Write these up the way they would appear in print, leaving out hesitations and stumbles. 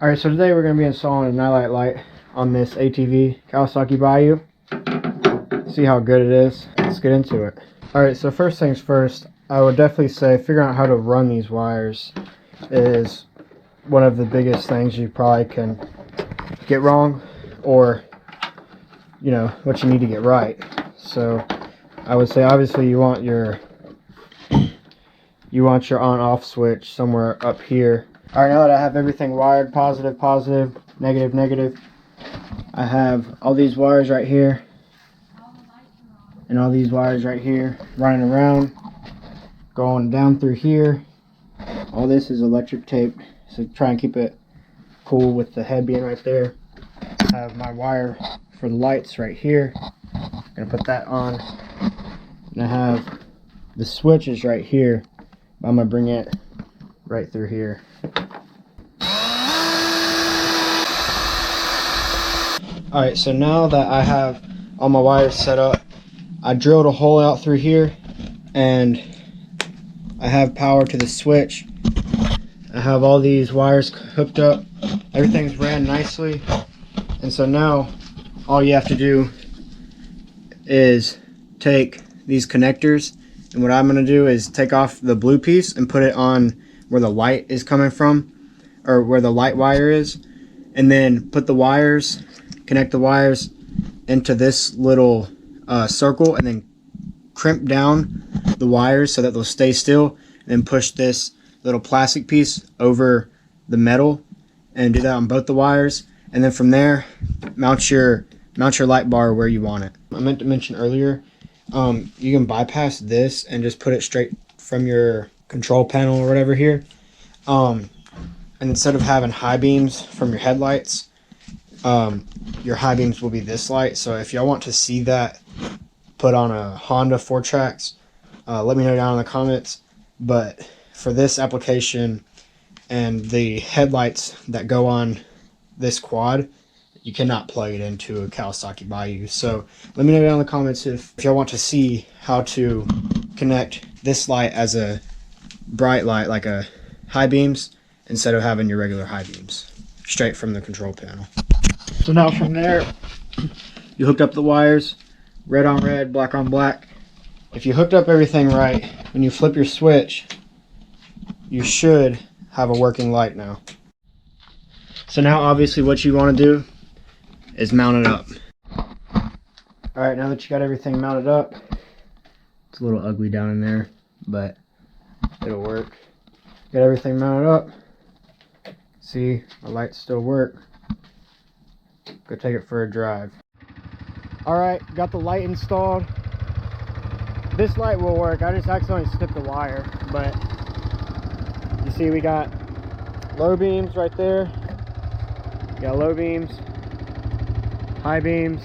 Alright, so today we're going to be installing a Nilight light on this ATV Kawasaki Bayou. See how good it is. Let's get into it. Alright, so first things first, I would definitely say figuring out how to run these wires is one of the biggest things you probably can get wrong, or you know, what you need to get right. So I would say obviously you want your on-off switch somewhere up here. Alright, now that I have everything wired, positive, positive, negative, negative, I have all these wires right here and all these wires right here running around, going down through here. All this is electric taped, so try and keep it cool with the head being right there. I have my wire for the lights right here. I'm gonna put that on. And I have the switches right here. I'm gonna bring it right through here. Alright, so now that I have all my wires set up, I drilled a hole out through here and I have power to the switch. I have all these wires hooked up. Everything's ran nicely. And so now all you have to do is take these connectors, and what I'm going to do is take off the blue piece and put it on where the light is coming from, or where the light wire is, and then put the wires, connect the wires into this little circle, and then crimp down the wires so that they'll stay still, and then push this little plastic piece over the metal and do that on both the wires. And then from there, mount your light bar where you want it. I meant to mention earlier, you can bypass this and just put it straight from your control panel or whatever here. And instead of having high beams from your headlights, your high beams will be this light. So if y'all want to see that put on a Honda 4Trax, let me know down in the comments. But for this application and the headlights that go on this quad, you cannot plug it into a Kawasaki Bayou. So let me know down in the comments if y'all want to see how to connect this light as a bright light, like a high beams, instead of having your regular high beams straight from the control panel. So now from there, you hooked up the wires, red on red, black on black. If you hooked up everything right, when you flip your switch, you should have a working light now. So now obviously what you want to do is mount it up. Alright, now that you got everything mounted up, it's a little ugly down in there, but it'll work. Got everything mounted up. See, my lights still work. Go take it for a drive. Alright, got the light installed. This light will work. I just accidentally snipped the wire, but you see we got low beams right there. You got low beams, high beams,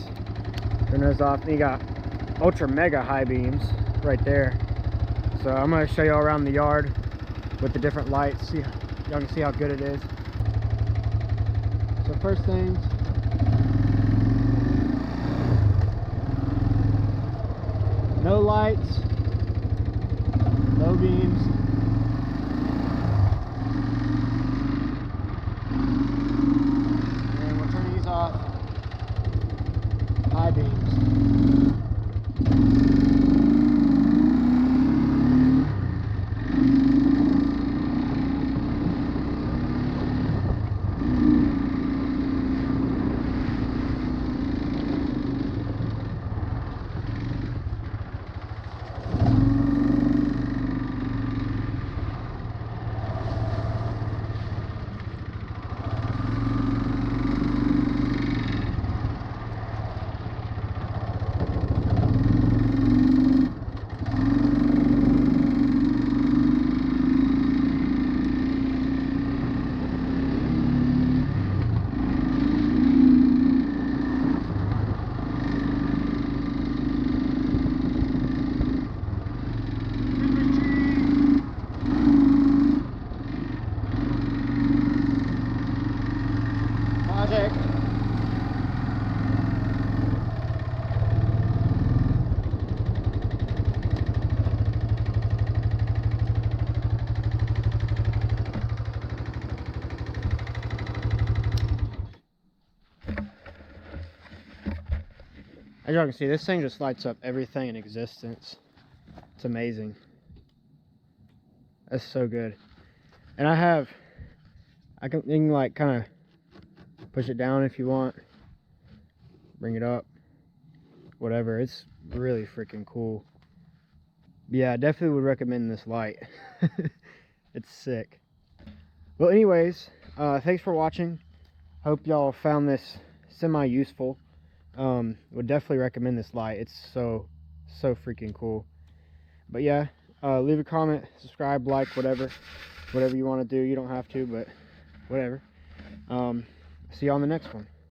turn those off. And you got ultra mega high beams right there. So I'm going to show you all around the yard with the different lights. See, y'all can see how good it is. So first things, no lights, low beams. And we'll turn these off, high beams. As y'all can see, this thing just lights up everything in existence. It's amazing. That's so good. And you can like kind of push it down if you want. Bring it up. Whatever. It's really freaking cool. Yeah, I definitely would recommend this light. It's sick. Well, anyways, thanks for watching. Hope y'all found this semi-useful. Would definitely recommend this light. It's so freaking cool. But yeah, leave a comment, subscribe, like, whatever you want to do. You don't have to, but whatever. See you on the next one.